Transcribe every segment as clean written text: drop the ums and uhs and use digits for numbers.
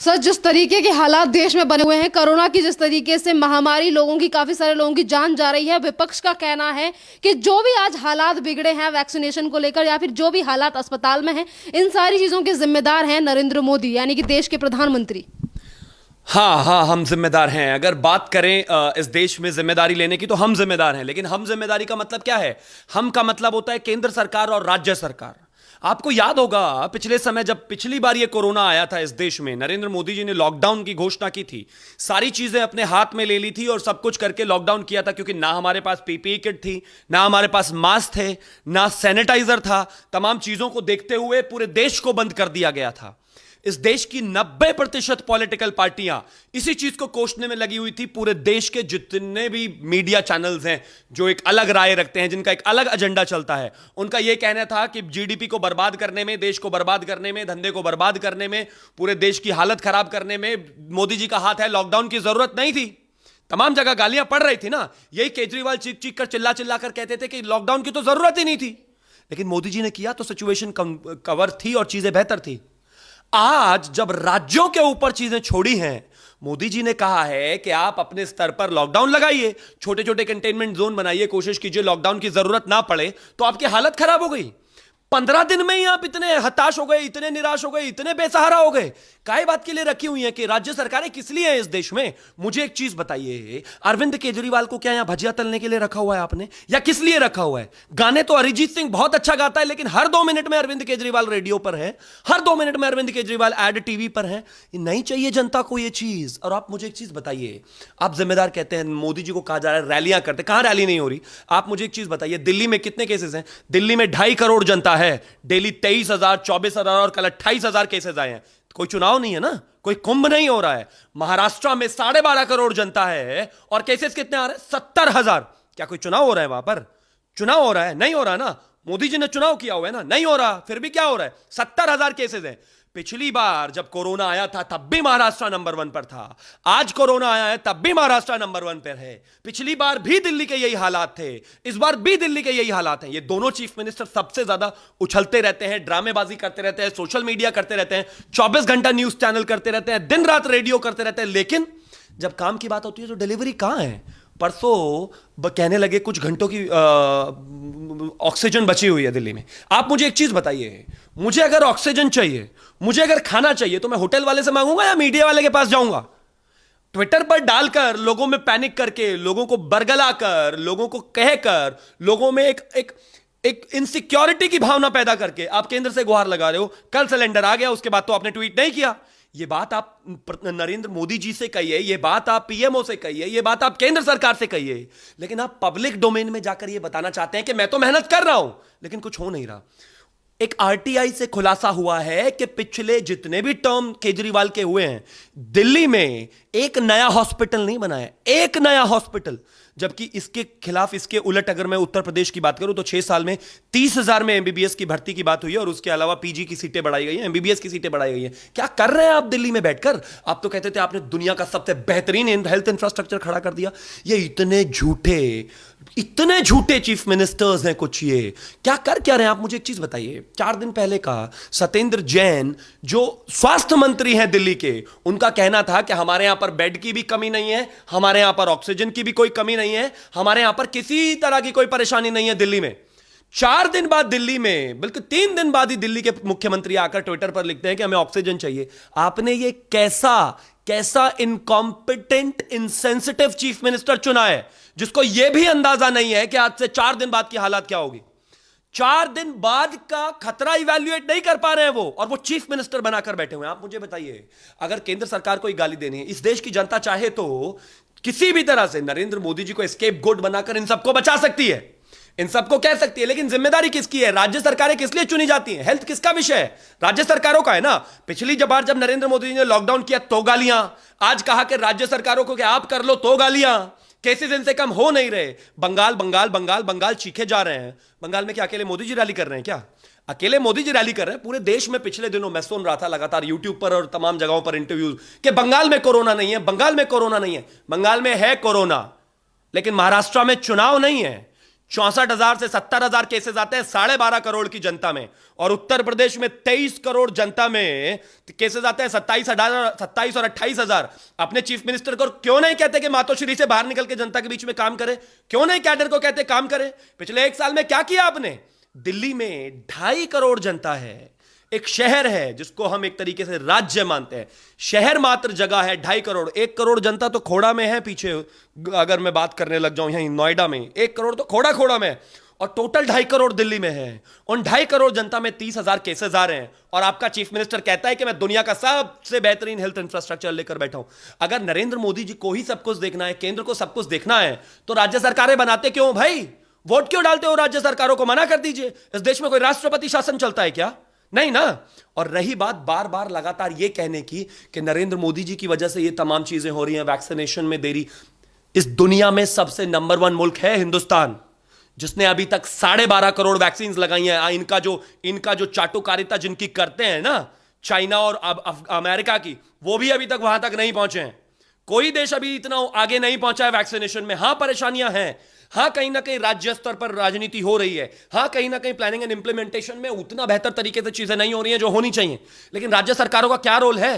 Sir, जिस तरीके के हालात देश में बने हुए हैं, कोरोना की जिस तरीके से महामारी, लोगों की, काफी सारे लोगों की जान जा रही है, विपक्ष का कहना है कि जो भी आज हालात बिगड़े हैं वैक्सीनेशन को लेकर या फिर जो भी हालात अस्पताल में हैं, इन सारी चीजों के जिम्मेदार हैं नरेंद्र मोदी, यानी कि देश के प्रधानमंत्री। हाँ हाँ, हम जिम्मेदार हैं। अगर बात करें इस देश में जिम्मेदारी लेने की, तो हम जिम्मेदार हैं। लेकिन हम जिम्मेदारी का मतलब क्या है? हम का मतलब होता है केंद्र सरकार और राज्य सरकार। आपको याद होगा पिछले समय जब पिछली बार ये कोरोना आया था इस देश में, नरेंद्र मोदी जी ने लॉकडाउन की घोषणा की थी, सारी चीजें अपने हाथ में ले ली थी और सब कुछ करके लॉकडाउन किया था, क्योंकि ना हमारे पास पीपीई किट थी, ना हमारे पास मास्क थे, ना सैनिटाइजर था। तमाम चीजों को देखते हुए पूरे देश को बंद कर दिया गया था। इस देश की 90% पॉलिटिकल पार्टियां इसी चीज को कोसने में लगी हुई थी। पूरे देश के जितने भी मीडिया चैनल्स हैं जो एक अलग राय रखते हैं, जिनका एक अलग एजेंडा चलता है, उनका यह कहना था कि जीडीपी को बर्बाद करने में, देश को बर्बाद करने में, धंधे को बर्बाद करने में, पूरे देश की हालत खराब करने में मोदी जी का हाथ है। लॉकडाउन की जरूरत नहीं थी। तमाम जगह गालियां पड़ रही थी ना। यही केजरीवाल चीख चीख कर, चिल्ला चिल्ला कर कहते थे कि लॉकडाउन की तो जरूरत ही नहीं थी। लेकिन मोदी जी ने किया तो सिचुएशन कवर थी और चीजें बेहतर थी। आज जब राज्यों के ऊपर चीजें छोड़ी हैं, मोदी जी ने कहा है कि आप अपने स्तर पर लॉकडाउन लगाइए, छोटे छोटे कंटेनमेंट जोन बनाइए, कोशिश कीजिए लॉकडाउन की जरूरत ना पड़े। तो आपकी हालत खराब हो गई। 15 दिन में ही आप इतने हताश हो गए, इतने निराश हो गए, इतने बेसहारा हो गए। काहे बात के लिए रखी हुई है कि राज्य सरकारें किस लिए है इस देश में? मुझे एक चीज बताइए, अरविंद केजरीवाल को क्या यहां भजिया तलने के लिए रखा हुआ है आपने, या किस लिए रखा हुआ है? गाने तो अरिजीत सिंह बहुत अच्छा गाता है, लेकिन हर 2 मिनट में अरविंद केजरीवाल रेडियो पर है, हर 2 मिनट में अरविंद केजरीवाल एड टीवी पर है। नहीं चाहिए जनता को ये चीज। और आप मुझे एक चीज बताइए, आप जिम्मेदार कहते हैं, मोदी जी को कहा जा रहा है रैलियां करते, कहां रैली नहीं हो रही? आप मुझे एक चीज बताइए, दिल्ली में कितने केसेस हैं? दिल्ली में 2.5 करोड़ जनता है, डेली 23,000, 24,000 और कल 28,000 केसेस आए हैं। कोई चुनाव नहीं है ना, कोई कुंभ नहीं हो रहा है। महाराष्ट्र में 12.5 करोड़ जनता है और केसेस कितने आ रहे हैं? 70,000। क्या कोई चुनाव हो रहा है वहां पर? चुनाव हो रहा है? नहीं हो रहा ना। मोदी जी ने चुनाव किया हुआ है ना, नहीं हो रहा। फिर भी क्या हो रहा है? 70,000 केसेस हैं। पिछली बार जब कोरोना आया था तब भी महाराष्ट्र नंबर 1 पर था। आज कोरोना आया है तब भी महाराष्ट्र नंबर 1 पर है। पिछली बार भी दिल्ली के यही हालात थे, इस बार भी दिल्ली के यही हालात हैं। ये दोनों चीफ मिनिस्टर सबसे ज्यादा उछलते रहते हैं, ड्रामेबाजी करते रहते हैं, सोशल मीडिया करते रहते हैं, 24 घंटा न्यूज चैनल करते रहते हैं, दिन रात रेडियो करते रहते हैं। लेकिन जब काम की बात होती है तो डिलीवरी कहां है? परसों कहने लगे कुछ घंटों की ऑक्सीजन बची हुई है दिल्ली में। आप मुझे एक चीज बताइए, मुझे अगर ऑक्सीजन चाहिए, मुझे अगर खाना चाहिए, तो मैं होटल वाले से मांगूंगा या मीडिया वाले के पास जाऊंगा? ट्विटर पर डालकर, लोगों में पैनिक करके, लोगों को बरगलाकर, लोगों को कहकर, लोगों में एक एक एक इनसिक्योरिटी की भावना पैदा करके आप केंद्र से गुहार लगा रहे हो। कल सिलेंडर आ गया, उसके बाद तो आपने ट्वीट नहीं किया। ये बात आप नरेंद्र मोदी जी से कहिए, ये बात आप पीएमओ से कहिए, ये बात आप केंद्र सरकार से कहिए, लेकिन आप पब्लिक डोमेन में जाकर ये बताना चाहते हैं कि मैं तो मेहनत कर रहा हूं, लेकिन कुछ हो नहीं रहा। एक आरटीआई से खुलासा हुआ है कि पिछले जितने भी टर्म केजरीवाल के हुए हैं, दिल्ली में एक नया हॉस्पिटल नहीं बना है, एक नया हॉस्पिटल। जबकि इसके खिलाफ, इसके उलट अगर मैं उत्तर प्रदेश की बात करूं तो 6 साल में 30,000 में एमबीबीएस की भर्ती की बात हुई है और उसके अलावा पीजी की सीटें बढ़ाई गई हैं, एमबीबीएस की सीटें बढ़ाई गई हैं। क्या कर रहे हैं आप दिल्ली में बैठकर? आप तो कहते थे आपने दुनिया का सबसे बेहतरीन हेल्थ इंफ्रास्ट्रक्चर खड़ा कर दिया। ये इतने झूठे चीफ मिनिस्टर्स हैं कुछ। ये क्या रहे हैं? आप मुझे एक चीज बताइए, 4 दिन पहले का सत्येंद्र जैन जो स्वास्थ्य मंत्री हैं दिल्ली के, उनका कहना था कि हमारे यहां पर बेड की भी कमी नहीं है, हमारे यहां पर ऑक्सीजन की भी कोई कमी नहीं है, हमारे यहां पर किसी तरह की कोई परेशानी नहीं है दिल्ली में। 4 दिन बाद दिल्ली में, बल्कि 3 दिन बाद ही दिल्ली के मुख्यमंत्री आकर ट्विटर पर लिखते हैं कि हमें ऑक्सीजन चाहिए। आपने ये कैसा इनकॉम्पिटेंट, इनसेंसिटिव चीफ मिनिस्टर चुना है, जिसको यह भी अंदाजा नहीं है कि आज से 4 दिन बाद की हालत क्या होगी। 4 दिन बाद का खतरा इवैल्यूएट नहीं कर पा रहे हैं वो, और वो चीफ मिनिस्टर बनाकर बैठे हुए हैं। आप मुझे बताइए, अगर केंद्र सरकार को गाली देनी है, इस देश की जनता चाहे तो किसी भी तरह से नरेंद्र मोदी जी को एस्केप गोट बनाकर इन सबको बचा सकती है, इन सबको कह सकती है। लेकिन जिम्मेदारी किसकी है? राज्य सरकारें किस लिए चुनी जाती हैं? हेल्थ किसका विषय है? राज्य सरकारों का है ना। पिछली बार जब नरेंद्र मोदी जी ने लॉकडाउन किया तो गालियां, आज कहा कि राज्य सरकारों को कि आप कर लो तो गालियां। केसेस इनसे कम हो नहीं रहे। बंगाल चीखे जा रहे हैं। बंगाल में क्या अकेले मोदी जी रैली कर रहे हैं? क्या अकेले मोदी जी रैली कर रहे हैं? पूरे देश में पिछले दिनों मैं सुन रहा था लगातार यूट्यूब पर और तमाम जगहों पर इंटरव्यूज कि बंगाल में कोरोना नहीं है, बंगाल में कोरोना नहीं है। बंगाल में है कोरोना, लेकिन महाराष्ट्र में चुनाव नहीं है। 64,000 से 70,000 केसेस आते हैं 12.5 करोड़ की जनता में, और उत्तर प्रदेश में 23 करोड़ जनता में केसेस आते हैं 27 और 28,000। अपने चीफ मिनिस्टर को क्यों नहीं कहते कि मातोश्री से बाहर निकल के जनता के बीच में काम करे? क्यों नहीं कैडर को कहते काम करे? पिछले 1 साल में क्या किया आपने? दिल्ली में 2.5 करोड़ जनता है, एक शहर है जिसको हम एक तरीके से राज्य मानते हैं, शहर मात्र जगह है 2.5 करोड़। 1 करोड़ जनता तो खोड़ा में है पीछे, अगर मैं बात करने लग जाऊं यहीं नोएडा में 1 करोड़ तो खोड़ा में है, और टोटल 2.5 करोड़ दिल्ली में है। उन 2.5 करोड़ जनता में 30,000 केसेस आ रहे हैं, और आपका चीफ मिनिस्टर कहता है कि मैं दुनिया का सबसे बेहतरीन हेल्थ इंफ्रास्ट्रक्चर लेकर बैठा हूं। अगर नरेंद्र मोदी जी को ही सब कुछ देखना है, केंद्र को सब कुछ देखना है, तो राज्य सरकारें बनाते क्यों भाई? वोट क्यों डालते हो राज्य सरकारों को? मना कर दीजिए। इस देश में कोई राष्ट्रपति शासन चलता है क्या? नहीं ना। और रही बात बार बार लगातार ये कहने की कि नरेंद्र मोदी जी की वजह से ये तमाम चीजें हो रही हैं, वैक्सीनेशन में देरी। इस दुनिया में सबसे नंबर 1 मुल्क है हिंदुस्तान, जिसने अभी तक 12.5 करोड़ वैक्सीन लगाई हैं। इनका जो चाटुकारिता जिनकी करते हैं ना, चाइना और अमेरिका की, वो भी अभी तक वहां तक नहीं पहुंचे हैं। कोई देश अभी इतना आगे नहीं पहुंचा है वैक्सीनेशन में। हां, परेशानियां हैं, हां कहीं ना कहीं राज्य स्तर पर राजनीति हो रही है, हां कहीं ना कहीं प्लानिंग एंड इंप्लीमेंटेशन में उतना बेहतर तरीके से चीजें नहीं हो रही हैं जो होनी चाहिए। लेकिन राज्य सरकारों का क्या रोल है?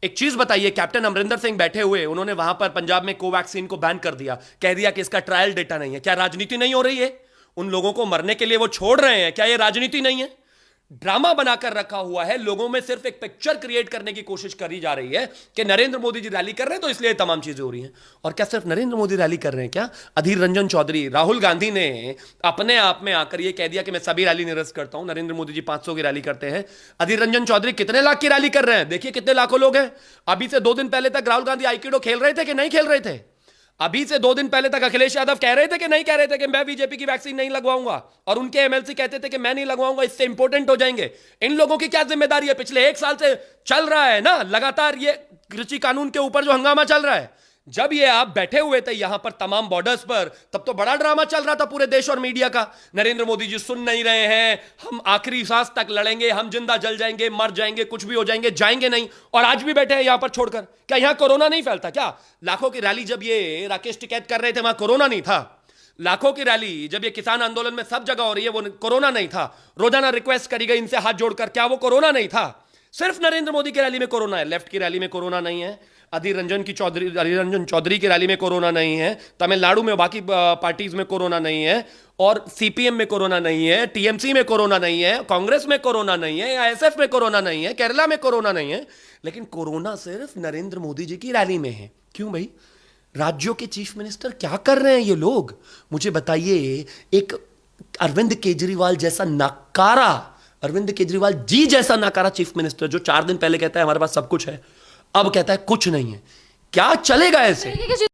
एक चीज बताइए, कैप्टन अमरिंदर सिंह बैठे हुए, उन्होंने वहां पर पंजाब में कोवैक्सीन को बैन कर दिया, कह दिया कि इसका ट्रायल डेटा नहीं है। क्या राजनीति नहीं हो रही है? उन लोगों को मरने के लिए वो छोड़ रहे हैं, क्या यह राजनीति नहीं है? ड्रामा बनाकर रखा हुआ है, लोगों में सिर्फ एक पिक्चर क्रिएट करने की कोशिश करी जा रही है कि नरेंद्र मोदी जी रैली कर रहे हैं तो इसलिए तमाम चीजें हो रही हैं। और क्या सिर्फ नरेंद्र मोदी रैली कर रहे हैं? क्या अधीर रंजन चौधरी, राहुल गांधी ने अपने आप में आकर यह कह दिया कि मैं सभी रैली निरस्त करता हूं, नरेंद्र मोदी जी 500 की रैली करते हैं। अधीर रंजन चौधरी कितने लाख की रैली कर रहे हैं? देखिए कितने लाखों लोग हैं। अभी से 2 दिन पहले तक राहुल गांधी आईकिडो खेल रहे थे कि नहीं खेल रहे थे? अभी से 2 दिन पहले तक अखिलेश यादव कह रहे थे कि नहीं कह रहे थे कि मैं बीजेपी की वैक्सीन नहीं लगवाऊंगा, और उनके एमएलसी कहते थे कि मैं नहीं लगवाऊंगा, इससे इंपोर्टेंट हो जाएंगे। इन लोगों की क्या जिम्मेदारी है? पिछले 1 साल से चल रहा है ना लगातार ये कृषि कानून के ऊपर जो हंगामा चल रहा है। जब ये आप बैठे हुए थे यहां पर तमाम बॉर्डर्स पर, तब तो बड़ा ड्रामा चल रहा था पूरे देश और मीडिया का। नरेंद्र मोदी जी सुन नहीं रहे हैं, हम आखिरी सांस तक लड़ेंगे, हम जिंदा जल जाएंगे, मर जाएंगे, कुछ भी हो जाएंगे, जाएंगे नहीं। और आज भी बैठे हैं यहां पर छोड़कर। क्या यहां कोरोना नहीं फैलता क्या? लाखों की रैली जब ये राकेश टिकैत कर रहे थे, वहां कोरोना नहीं था? लाखों की रैली जब ये किसान आंदोलन में सब जगह हो रही है, वो कोरोना नहीं था? रोजाना रिक्वेस्ट करी गई इनसे हाथ जोड़कर, क्या वो कोरोना नहीं था? सिर्फ नरेंद्र मोदी की रैली में कोरोना है, लेफ्ट की रैली में कोरोना नहीं है, अधीर रंजन चौधरी की रैली में कोरोना नहीं है, तमिलनाडु में बाकी पार्टीज में कोरोना नहीं है, और सीपीएम में कोरोना नहीं है, टीएमसी में कोरोना नहीं है, कांग्रेस में कोरोना नहीं है, आईएसएफ में कोरोना नहीं है, केरला में कोरोना नहीं है। लेकिन कोरोना सिर्फ नरेंद्र मोदी जी की रैली में है। क्यों भाई? राज्यों के चीफ मिनिस्टर क्या कर रहे हैं ये लोग? मुझे बताइए। एक अरविंद केजरीवाल जैसा नकारा, अरविंद केजरीवाल जी जैसा नकारा चीफ मिनिस्टर, जो 4 दिन पहले कहता है हमारे पास सब कुछ है, अब कहता है कुछ नहीं है। क्या चलेगा ऐसे?